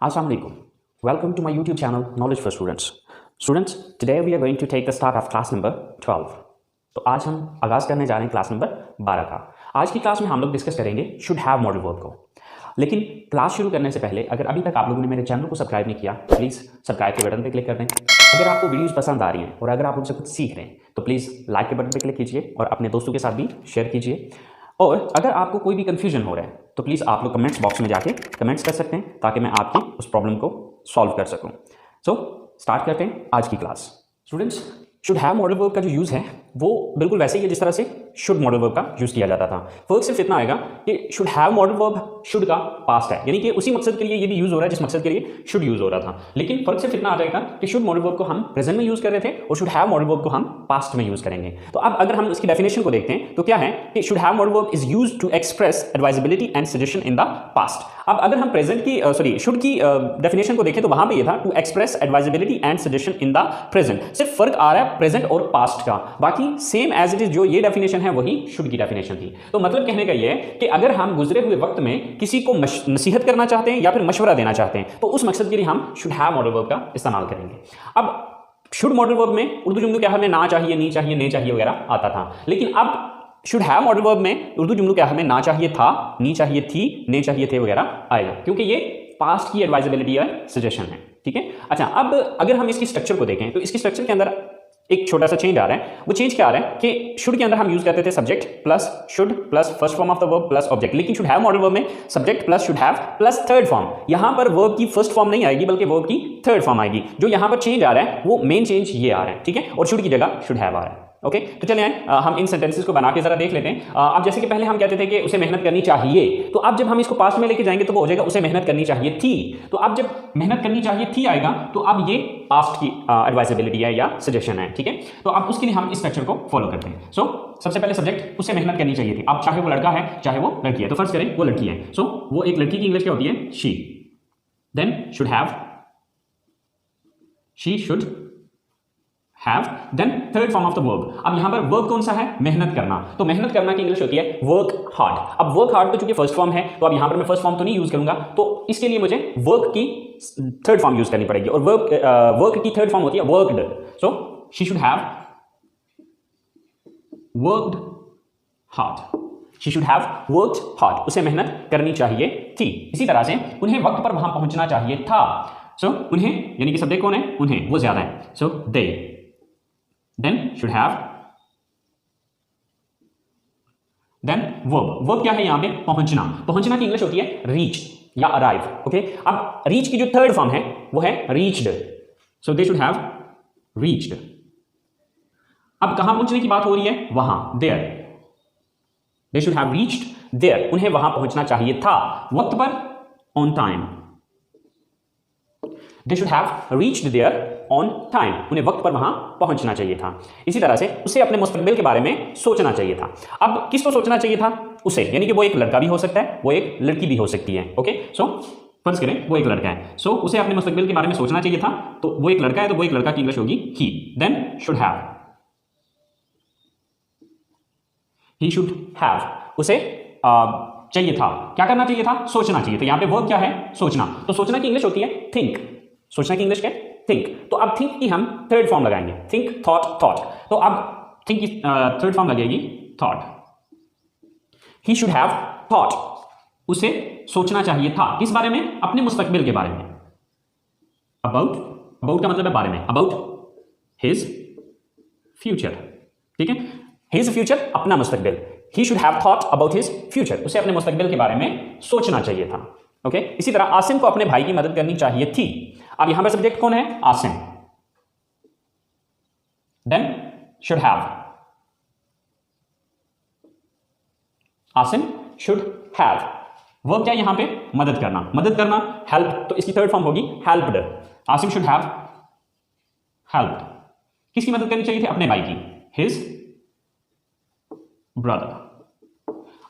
Assalamualaikum. Welcome to my YouTube channel Knowledge for Students. Students, today we are going to take the start of class number 12. तो आज हम आगाज़ करने जा रहे हैं क्लास नंबर 12 का। आज की क्लास में हम लोग डिस्कस करेंगे शुड हैव मॉडल वर्ब को। लेकिन क्लास शुरू करने से पहले अगर अभी तक आप लोगों ने मेरे चैनल को सब्सक्राइब नहीं किया, प्लीज़ सब्सक्राइब के बटन पर क्लिक कर दें। अगर आपको वीडियोज़ पसंद आ रही हैं और अगर आप उनसे कुछ सीख रहे हैं तो प्लीज़ लाइक के बटन पर क्लिक कीजिए और अपने दोस्तों के साथ भी शेयर कीजिए। और अगर आपको कोई भी कन्फ्यूजन हो रहा है तो प्लीज़ आप लोग कमेंट्स बॉक्स में जाके कमेंट्स कर सकते हैं ताकि मैं आपकी उस प्रॉब्लम को सॉल्व कर सकूं। सो स्टार्ट करते हैं आज की class. Students, should have modal verb का जो यूज़ है वो बिल्कुल वैसे ही है जिस तरह से शुड मॉडल वर्ब का यूज़ किया जाता था। फर्क सिर्फ इतना आएगा कि should have modal verb should का पास्ट है, यानी कि उसी मकसद के लिए ये भी यूज़ हो रहा है जिस मकसद के लिए शुड यूज़ हो रहा था। लेकिन फर्क सिर्फ इतना आ जाएगा कि शुड मॉडल वर्ब को हम प्रेजेंट में यूज़ कर रहे थे और शुड हैव मॉडल वर्ब को हम पास्ट में यूज़ करेंगे। तो अब अगर हम इसकी डेफिनेशन को देखते हैं तो क्या है कि should have modal verb is used to express advisability and suggestion in the past. अब अगर हम प्रेजेंट की शुड की डेफिनेशन को देखें तो वहां पे ये था to express advisability and suggestion in the present. सिर्फ फर्क आ रहा है प्रेजेंट और पास्ट का, बाकी सेम एज इट इज जो ये डेफिनेशन है वही शुड की डेफिनेशन थी। तो मतलब कहने का ये है कि अगर हम गुजरे हुए वक्त में किसी को नसीहत करना चाहते हैं या फिर मशवरा देना चाहते हैं तो उस मकसद के लिए हम शुड हैव मॉडल वर्ब का इस्तेमाल करेंगे। अब शुड मॉडल वर्ब में उर्दू जुमलों के हर में ना चाहिए, नहीं चाहिए, नहीं चाहिए वगैरह आता था। लेकिन अब शुड हैव मॉडल वर्ब में उर्दू जुमलों के हर में ना चाहिए था, नहीं चाहिए थी, नहीं चाहिए थे वगैरह आएगा, क्योंकि ये पास्ट की एडवाइजेबिलिटी या सजेशन है। ठीक है। अच्छा, अब अगर हम इसकी स्ट्रक्चर को देखें तो इसकी स्ट्रक्चर के अंदर एक छोटा सा चेंज आ रहा है। वो चेंज क्या आ रहा है कि शुड के अंदर हम यूज करते थे subject plus should plus first form of the verb plus object, लेकिन शुड हैव मॉडल वर्ब में subject plus should have plus third form. यहां पर वर्ब की फर्स्ट फॉर्म नहीं आएगी बल्कि वर्ब की थर्ड फॉर्म आएगी। जो यहां पर चेंज आ रहा है वो मेन चेंज ये आ रहा है। ठीक है। और शुड की जगह शुड हैव आ रहा है। ओके, तो चलिए हम इन सेंटेंसेस को बना के जरा देख लेते हैं। अब जैसे कि पहले हम कहते थे कि उसे मेहनत करनी चाहिए, तो अब जब हम इसको पास्ट में लेके जाएंगे तो वो हो जाएगा उसे मेहनत करनी चाहिए थी। तो अब जब मेहनत करनी चाहिए थी आएगा तो अब ये पास्ट की एडवाइजेबिलिटी है या सजेशन है। ठीक है। तो अब उसके लिए हम इस स्ट्रक्चर को फॉलो करते हैं। सो सबसे पहले सब्जेक्ट, उसे मेहनत करनी चाहिए थी। अब चाहे वो लड़का है चाहे वो लड़की है, तो फर्ज करें वो लड़की है। सो वो एक लड़की की इंग्लिश क्या होती है? She. Then should have, she should have, then third form of the verb. अब यहां पर वर्ब कौन सा है? मेहनत करना। तो मेहनत करना की इंग्लिश होती है वर्क हार्ड। अब वर्क हार्ड तो चूंकि फर्स्ट फॉर्म है तो अब यहां पर मैं फर्स्ट फॉर्म तो नहीं यूज करूंगा, तो इसके लिए मुझे वर्क की थर्ड फॉर्म यूज करनी पड़ेगी और वर्क की थर्ड फॉर्म होती है worked. So she should have worked hard, she should have worked hard. उसे मेहनत करनी चाहिए थी। इसी तरह से उन्हें वक्त पर वहां पहुंचना चाहिए था। सो उन्हें यानी कि सब्जेक्ट कौन है? उन्हें, वो ज्यादा है। So they, then should have, then verb. Verb क्या है यहां पे? पहुंचना। पहुंचना की इंग्लिश होती है रीच या अराइव। ओके। अब रीच की जो थर्ड फॉर्म है वो है reached. So they should have reached. अब कहां पहुंचने की बात हो रही है? वहां, there. They should have reached there. उन्हें वहां पहुंचना चाहिए था, वक्त पर, on time. They should have reached there on time. उन्हें वक्त पर वहां पहुंचना चाहिए था। इसी तरह से उसे अपने मुस्तकबिल के बारे में सोचना चाहिए था। अब किसको सोचना चाहिए था? उसे, यानी कि वो एक लड़का भी हो सकता है, वो एक लड़की भी हो सकती है। ओके। सो फर्ज करें वो एक लड़का है। सो उसे अपने मुस्तकबिल के बारे में सोचना चाहिए था, तो वो एक लड़का है तो वो एक लड़का की इंग्लिश होगी he. Then should have, he should have. उसे चाहिए था, क्या करना चाहिए था? सोचना चाहिए था। यहां पे वर्ब क्या है? सोचना। तो सोचना की इंग्लिश होती है थिंक। सोचना की इंग्लिश क्या है? थिंक। तो अब थिंक की हम थर्ड फॉर्म लगाएंगे, थिंक, थॉट, थॉट। तो अब थिंक की थर्ड फॉर्म लगेगी thought. He should have thought. उसे सोचना चाहिए था किस बारे में? अपने मुस्तकबिल के बारे में। अबाउट, अबाउट का मतलब है बारे में, अबाउट हिज फ्यूचर। ठीक है। हिज फ्यूचर, अपना मुस्तकबिल। He should have thought about his future. उसे अपने मुस्तकबिल के बारे में सोचना चाहिए था। ओके। इसी तरह आसिम को अपने भाई की मदद करनी चाहिए थी। अब यहां पर सब्जेक्ट कौन है? Asim. Then should have, Asim should have. Verb क्या यहां पे? मदद करना। मदद करना, हेल्प, तो इसकी थर्ड फॉर्म होगी helped. Asim should have helped. किसकी मदद करनी चाहिए थी? अपने भाई की, his brother.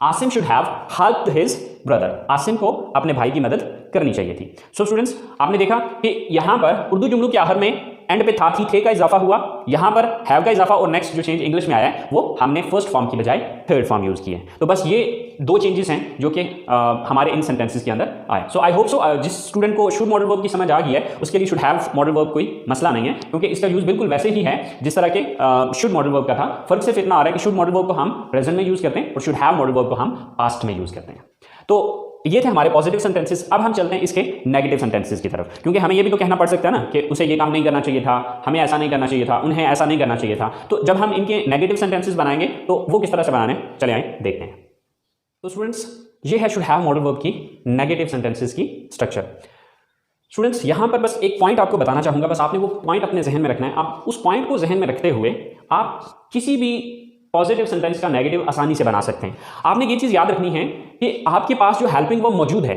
Asim should have helped his brother. Asim को अपने भाई की मदद करनी चाहिए थी। सो स्टूडेंट्स, आपने देखा कि यहां पर उर्दू जुमलों के आखिर में एंड पे था, थे का इजाफा हुआ, यहां पर हैव का इजाफा, और नेक्स्ट जो चेंज इंग्लिश में आया है वो हमने फर्स्ट फॉर्म की बजाय थर्ड फॉर्म यूज की है। तो बस ये दो चेंजेस हैं जो कि हमारे इन सेंटेंसेस के अंदर आए। सो आई होप सो जिस स्टूडेंट को शुड मॉडल वर्ब की समझ आ गई है उसके लिए शुड हैव मॉडल वर्ब कोई मसला नहीं है, क्योंकि इसका यूज बिल्कुल वैसे ही है जिस तरह के शुड मॉडल वर्ब का था। फर्क सिर्फ इतना आ रहा है कि शुड मॉडल वर्ब को हम प्रेजेंट में यूज करते हैं और शुड हैव मॉडल वर्ब को हम पास्ट में यूज करते हैं। तो ये थे हमारे पॉजिटिव सेंटेंसेस। अब हम चलते हैं इसके नेगेटिव सेंटेंसेस की तरफ, क्योंकि हमें ये भी तो कहना पड़ सकता है ना कि उसे ये काम नहीं करना चाहिए था, हमें ऐसा नहीं करना चाहिए था, उन्हें ऐसा नहीं करना चाहिए था। तो जब हम इनके नेगेटिव सेंटेंसेस बनाएंगे तो वो किस तरह से बनाने, चले आए देखते हैं। तो स्टूडेंट्स, ये है शुड हैव मॉडल वर्ब की नेगेटिव सेंटेंसेस की स्ट्रक्चर। स्टूडेंट्स, यहां पर बस एक पॉइंट आपको बताना चाहूंगा, बस आपने वो पॉइंट अपने जहन में रखना है। आप उस पॉइंट को जहन में रखते हुए आप किसी भी पॉजिटिव सेंटेंस का नेगेटिव आसानी से बना सकते हैं। आपने ये चीज याद रखनी है कि आपके पास जो हेल्पिंग वर्ब मौजूद है,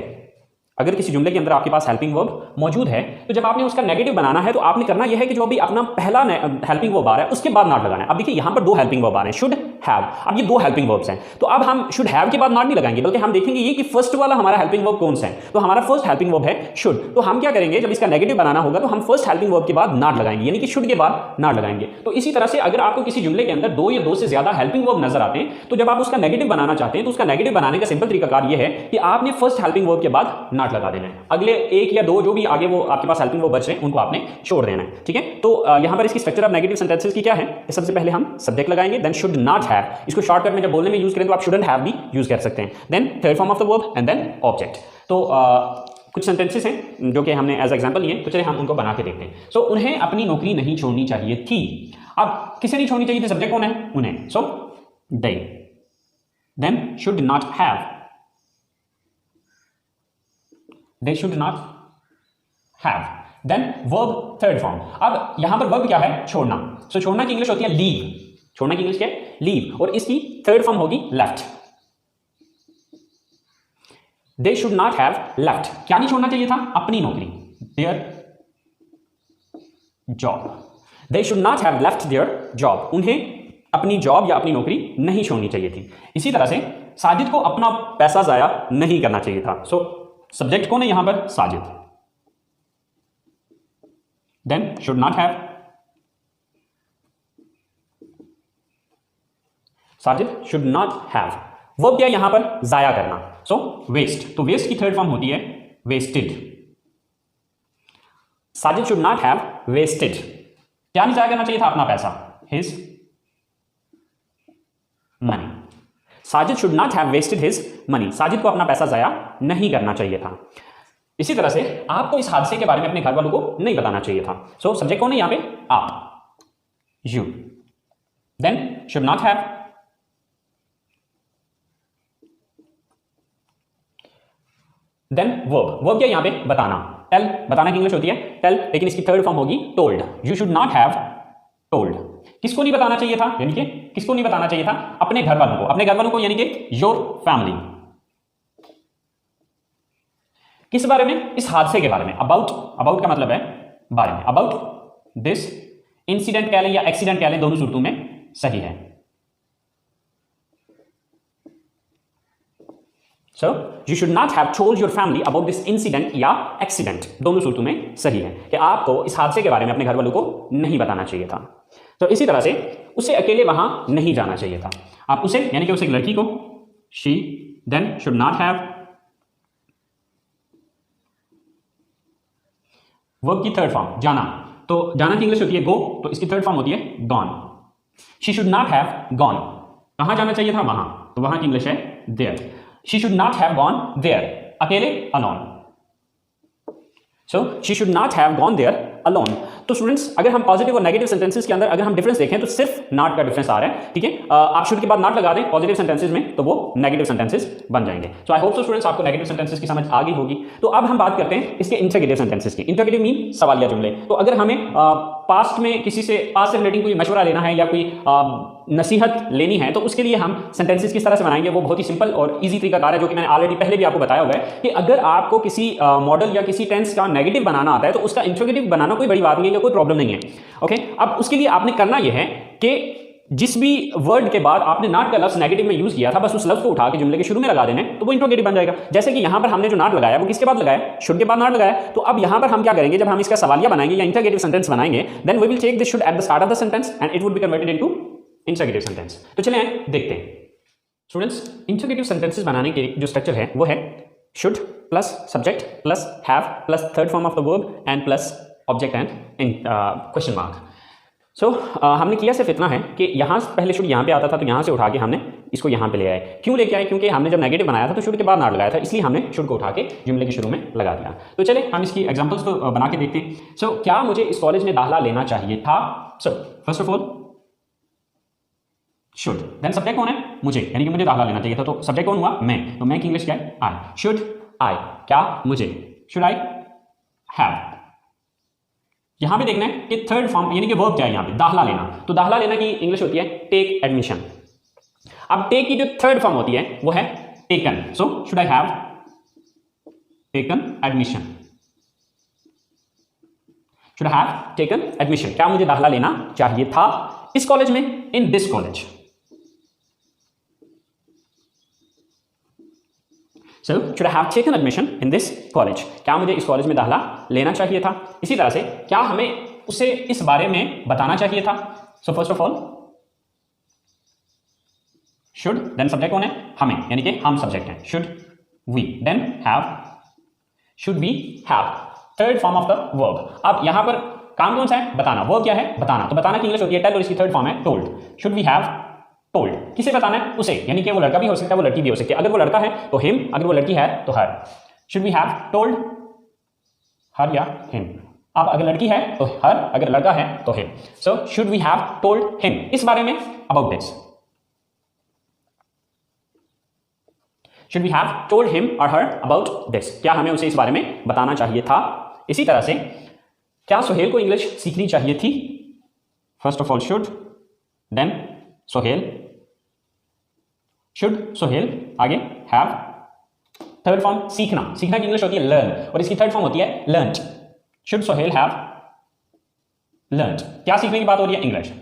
अगर किसी जुमले के अंदर आपके पास हेल्पिंग वर्ब मौजूद है, तो जब आपने उसका नेगेटिव बनाना है तो आपने करना यह है कि जो अभी अपना पहला हेल्पिंग वर्ब आ रहा है उसके बाद नॉट लगाना है। अब देखिए यहां पर दो हेल्पिंग वर्ब आ रहे हैं, शुड हैव। अब ये दो हेल्पिंग वर्ब्स हैं, तो अब हम शुड हैव के बाद नॉट नहीं लगाएंगे, बल्कि हम देखेंगे ये कि फर्स्ट वाला हमारा हेल्पिंग वर्ब कौन सा है। तो हमारा फर्स्ट हेल्पिंग वर्ब है शुड, तो हम क्या करेंगे, जब इसका नेगेटिव बनाना होगा तो हम फर्स्ट हेल्पिंग वर्ब के बाद नॉट लगाएंगे, यानी कि शुड के बाद नॉट लगाएंगे। तो इसी तरह से अगर आपको किसी जुमले के अंदर दो या दो से ज्यादा हेल्पिंग वर्ब नजर आते हैं, तो जब आप उसका नेगेटिव बनाना चाहते हैं तो उसका नेगेटिव बनाने का सिंपल तरीकाकार ये है कि आपने फर्स्ट हेल्पिंग वर्ब के बाद नॉट लगा देना है। अगले एक या दो जो भी आगे वो आपके पास हेल्पिंग वर्ब बच रहे हैं उनको आपने छोड़ देना है, ठीक है। तो यहां पर इसकी स्ट्रक्चर ऑफ नेगेटिव सेंटेंसेस की क्या है, सबसे पहले हम सब्जेक्ट लगाएंगे, देन शुड नॉट हैव। इसको शॉर्टकट में जब बोलने में यूज करें तो आप शुडंट हैव भी यूज कर सकते हैं, then third form of the verb and then object. तो कुछ सेंटेंसेस हैं जो कि हमने एज एग्जांपल लिए, तो चलिए हम उनको बना के देखते हैं। सो उन्हें अपनी नौकरी नहीं छोड़नी चाहिए थी। अब किसे नहीं छोड़नी चाहिए थी, सब्जेक्ट कौन है, उन्हें, so they. Then should not have, they should not have. Then verb third form. अब यहां पर वर्ब क्या है, छोड़ना। सो छोड़ना की इंग्लिश होती है लीव, छोड़ना की इंग्लिश क्या है, लीव, और इसकी थर्ड फॉर्म होगी left. They should not have left, क्या नहीं छोड़ना चाहिए था, अपनी नौकरी, their job. They should not have left their job, उन्हें अपनी जॉब या अपनी नौकरी नहीं छोड़नी चाहिए थी। इसी तरह से साजिद को अपना पैसा जाया नहीं करना चाहिए था। सो सब्जेक्ट कौन है यहां पर, Sajid. Then should not have, Sajid should not have. Verb क्या यहां पर, जाया करना, सो वेस्ट। तो वेस्ट की थर्ड फॉर्म होती है wasted. Sajid should not have wasted, क्या नहीं जाया करना चाहिए था, अपना पैसा, his money. Sajid should not have wasted his money, Sajid को अपना पैसा जाया नहीं करना चाहिए था। इसी तरह से आपको इस हादसे के बारे में अपने घर वालों को नहीं बताना चाहिए था। सो सब्जेक्ट कौन है यहां पे, आप, you. Then should not have, then verb. Verb क्या यहां पे, बताना, टेल। बताना की इंग्लिश होती है टेल, लेकिन इसकी थर्ड फॉर्म होगी told. You should not have told, किसको नहीं बताना चाहिए था, यानी कि किसको नहीं बताना चाहिए था, अपने घर वालों को, अपने घर वालों को यानी कि योर फैमिली। किस बारे में, इस हादसे के बारे में। अबाउट, अबाउट का मतलब है बारे में, अबाउट दिस इंसिडेंट कह लें या एक्सीडेंट कह लें, दोनों सूरतों में सही है। So you should not have told your family about this incident या एक्सीडेंट, दोनों सूरतों में सही है कि आपको इस हादसे के बारे में अपने घर वालों को नहीं बताना चाहिए था। तो इसी तरह से उसे अकेले वहां नहीं जाना चाहिए था। आप उसे यानी कि उस एक लड़की को, she, then should not have. Verb की थर्ड फॉर्म जाना, तो जाना की इंग्लिश होती है गो, तो इसकी थर्ड फॉर्म होती है gone. She should not have gone, कहां जाना चाहिए था, वहां, तो वहां की इंग्लिश है there. She should not have gone there, अकेले, alone. So she should not have gone there alone. तो स्टूडेंट्स, अगर हम पॉजिटिव और नेगेटिव सेंटेंसेस के अंदर अगर हम डिफरेंस देखें तो सिर्फ नॉट का डिफरेंस आ रहा है, ठीक है। आप शुड के बाद नॉट लगा दें पॉजिटिव सेंटेंसेस में तो वो नेगेटिव सेंटेंसेस बन जाएंगे। सो आई होप सो स्टूडेंट्स आपको नेगेटिव सेंटेंसेस की समझ आ गई होगी। तो अब हम बात करते हैं इसके इंटरोगेटिव सेंटेंसेस की। इंटरोगेटिव मीन सवालिया जुमले। तो अगर हमें पास्ट में किसी से, पास्ट से रिलेटिंग कोई मशवरा लेना है या कोई नसीहत लेनी है, तो उसके लिए हम सेंटेंसेस किस तरह से बनाएंगे, वो बहुत ही सिंपल और इजी तरीकाकार है, जो कि मैंने ऑलरेडी पहले भी आपको बताया हुआ है कि अगर आपको किसी मॉडल या किसी टेंस का नेगेटिव बनाना आता है तो उसका इंटरोगेटिव बनाना कोई बड़ी बात नहीं है या कोई प्रॉब्लम नहीं है, ओके। अब उसके लिए आपने करना यह है कि जिस भी वर्ड के बाद आपने नॉट का लफ्ज नेगेटिव में यूज किया था, बस उस लफ्ज को उठा के जुमले के शुरू में लगा देना है तो वो इंट्रोगेटिव बन जाएगा। जैसे कि यहां पर हमने जो नॉट लगाया वो किसके बाद लगाया, शुड के बाद नॉट लगाया। तो अब यहां पर हम क्या करेंगे, जब हम इसका सवालिया बनाएंगे या इंट्रोगेटिव सेंटेंस बनाएंगे, then we will take this should at the start of the sentence and it would be converted into interrogative sentence. तो चलिए देखते हैं स्टूडेंट्स, इंट्रोगेटिव सेंटेंसेस बनाने के जो स्ट्रक्चर है वो है should plus subject plus have plus third form of the verb and plus object and question mark. So हमने किया सिर्फ इतना है कि यहाँ पहले शुड यहाँ पे आता था तो यहाँ से उठा के हमने इसको यहाँ पे ले आए। क्यों लेके आए, क्योंकि हमने जब नेगेटिव बनाया था तो शुड के बाद नॉट लगाया था, इसलिए हमने शुड को उठा के जुमले के शुरू में लगा दिया। तो चले हम इसकी एग्जांपल्स को बना के देखते हैं। सो क्या मुझे इस कॉलेज में दाखिला लेना चाहिए था। So first of all should, then subject कौन है, मुझे, यानी कि मुझे दाखिला लेना चाहिए था। तो सब्जेक्ट कौन हुआ, मैं, तो मैं की इंग्लिश क्या है, आई। शुड आई, क्या मुझे, शुड आई हैव। यहां पे देखना है कि थर्ड फॉर्म यानी कि वर्ब क्या है, यहां पे दाखिला लेना। तो दाखिला लेना की इंग्लिश होती है टेक एडमिशन। अब टेक की जो थर्ड फॉर्म होती है वो है taken. So should I have taken admission, should I have taken admission, क्या मुझे दाखिला लेना चाहिए था इस कॉलेज में, in this college. So, should I have taken admission in this college? क्या मुझे इस कॉलेज में दाखिला लेना चाहिए था। इसी तरह से क्या हमें उसे इस बारे में बताना चाहिए था। So first of all should, then subject कौन है, हमें, यानी कि हम सब्जेक्ट हैं, should we, then have, should we have, third form of the verb. अब यहां पर काम कौन सा है, बताना। वर्ब क्या है, बताना। तो बताना की इंग्लिश होती है टेल और इसकी थर्ड फॉर्म है told. Should we have told, किसे बताना है, उसे, यानी कि वो लड़का भी हो सकता है वो लड़की भी हो सकती है। अगर वो लड़का है तो हिम, अगर वो लड़की है तो her. Should we have told her या हिम। अब अगर लड़की है तो हर, अगर लड़का है तो him. So should we have told him, इस बारे में, about this. Should we have told him और हर अबाउट दिस, क्या हमें उसे इस बारे में बताना चाहिए था। इसी तरह से क्या सुहेल को इंग्लिश सीखनी चाहिए थी। First of all should, then Suhail, should Suhail, आगे हैव, थर्ड फॉर्म सीखना। सीखना की इंग्लिश होती है लर्न और इसकी थर्ड फॉर्म होती है learned. Should Suhail have learned, क्या सीखने की बात हो रही है, English.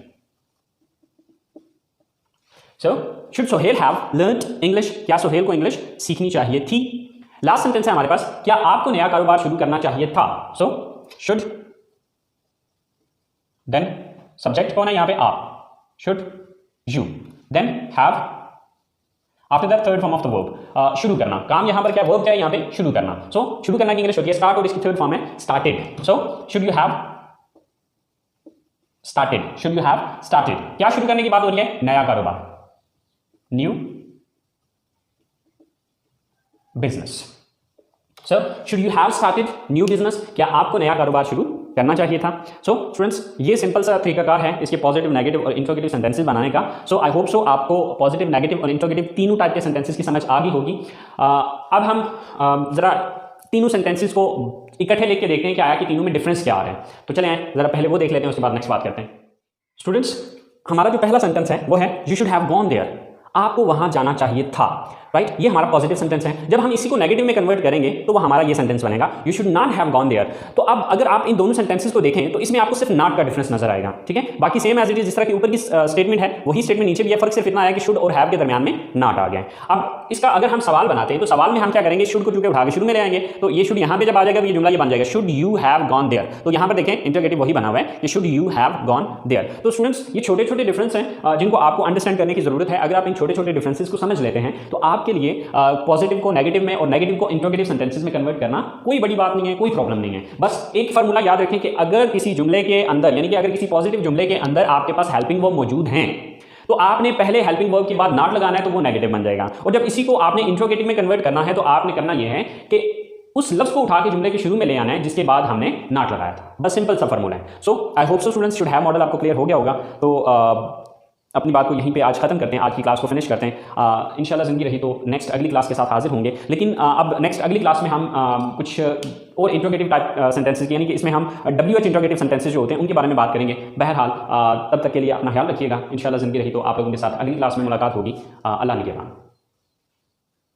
So should Suhail have learned English, क्या सुहेल को इंग्लिश सीखनी चाहिए थी। लास्ट सेंटेंस है हमारे पास, क्या आपको नया कारोबार शुरू करना चाहिए था। सो शुड, देन सब्जेक्ट कौन है यहां पे, आप, should you, then have, after that third form of the verb, शुरू करना। काम यहां पर क्या, वर्ब क्या है यहां पे, शुरू करना। सो शुरू करना की इंग्लिश होती है स्टार्ट और इसकी थर्ड फॉर्म है started. So should you have started, should you have started, क्या शुरू करने की बात हो रही है, नया कारोबार, new business. So should you have started new business, क्या आपको नया कारोबार शुरू करना चाहिए था। सो स्टूडेंट्स, ये सिंपल सा तरीकाकार है इसके पॉजिटिव, नेगेटिव और इंट्रोगेटिव सेंटेंसेस बनाने का। सो आई होप सो आपको पॉजिटिव, नेगेटिव और इंट्रोगेटिव तीनों टाइप के सेंटेंसेस की समझ आ गई होगी। अब हम जरा तीनों सेंटेंसेस को इकट्ठे लेके देखते हैं कि आया कि तीनों में डिफरेंस क्या आ रहे हैं। तो चलें जरा पहले वो देख लेते हैं, उसके बाद नेक्स्ट बात करते हैं। स्टूडेंट्स, हमारा जो पहला सेंटेंस है वो है you should have gone there, आपको वहां जाना चाहिए था। राइट, ये हमारा पॉजिटिव सेंटेंस है। जब हम इसी को नेगेटिव में कन्वर्ट करेंगे तो वो हमारा ये सेंटेंस बनेगा you should not have gone there. तो अब अगर आप इन दोनों सेंटेंसेस को देखें तो इसमें आपको सिर्फ नॉट का डिफरेंस नजर आएगा। ठीक है, बाकी सेम एज इट इज, जिस तरह के ऊपर की स्टेटमेंट है वही स्टेटमेंट नीचे भी है, फर्क सिर्फ इतना आया कि शुड और हैव के दरमियान में नॉट आ गया है। अब इसका अगर हम सवाल बनाते हैं तो सवाल में हम क्या करेंगे, शुड को चूंकि उठा के शुरू में ले आएंगे, तो ये शुड यहाँ पे जब आ जाएगा तो ये जुमला ये बन जाएगा should you have gone there. तो यहाँ पर देखें इंटरगेटिव वही बना हुआ है कि should you have gone there. तो स्टूडेंट्स, ये छोटे छोटे डिफरेंस हैं जिनको आपको अंडरस्टैंड करने की जरूरत है। अगर आप इन छोटे छोटे डिफरेंसेस को समझ लेते हैं तो आपके लिए पॉजिटिव को नेगेटिव में और नेगेटिव को इंट्रोगेटिव सेंटेंसेस में कन्वर्ट करना कोई बड़ी बात नहीं है, कोई प्रॉब्लम नहीं है। बस एक फार्मूला याद रखें कि अगर किसी जुमले के अंदर, यानी कि अगर किसी पॉजिटिव जुमले के अंदर आपके पास हेल्पिंग वर्ब मौजूद हैं तो आपने पहले हेल्पिंग वर्ब के बाद नॉट लगाना है तो वो नेगेटिव बन जाएगा। और जब इसी को आपने इंट्रोगेटिव में कन्वर्ट करना है तो आपने करना यह है कि उस लफ्ज को उठा के जुमले के शुरू में ले आना है जिसके बाद हमने नॉट लगाया था। बस सिंपल सा फार्मूला है। So I hope so students, should have modal आपको क्लियर हो गया होगा। तो अपनी बात को यहीं पे आज खत्म करते हैं, आज की क्लास को फिनिश करते हैं। इंशाल्लाह ज़िंदगी रही तो नेक्स्ट अगली क्लास के साथ हाजिर होंगे। लेकिन अब नेक्स्ट अगली क्लास में हम कुछ और इंट्रोगेटिव टाइप सेंटेंसेस, यानी कि इसमें हम WH इंट्रोगेटिव सेंटेंसेस जो होते हैं उनके बारे में बात करेंगे। बहरहाल तब तक के लिए अपना ख्याल रखिएगा। इंशाल्लाह ज़िंदगी रही तो आप लोगों के साथ अगली क्लास में मुलाकात होगी। अल्लाह निगहबान।